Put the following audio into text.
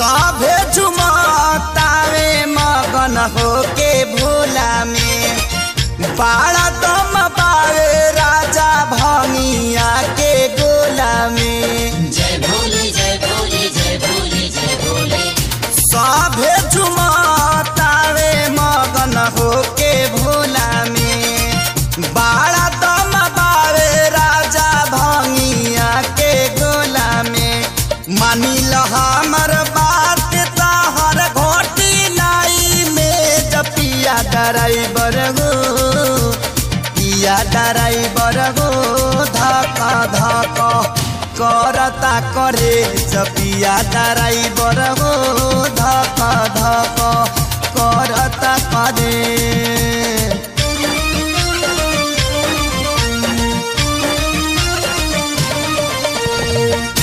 सभे झुमतावे मगन होके भोला में बाड़ा दम पावे राजा भंगिया के गोला में। जय भोले जय भोले जय भोले जय भोले। सभे झुमतावे मगन होके भोला में बाड़ा दम पावे राजा भंगिया के गोला में। मानी ल हमर बात तहर घोटी नाई में जपिया ड्राइवर गो पिया ड्राइवर गो धक धक करता करे जपिया ड्राइवर गो धक धक करता करे।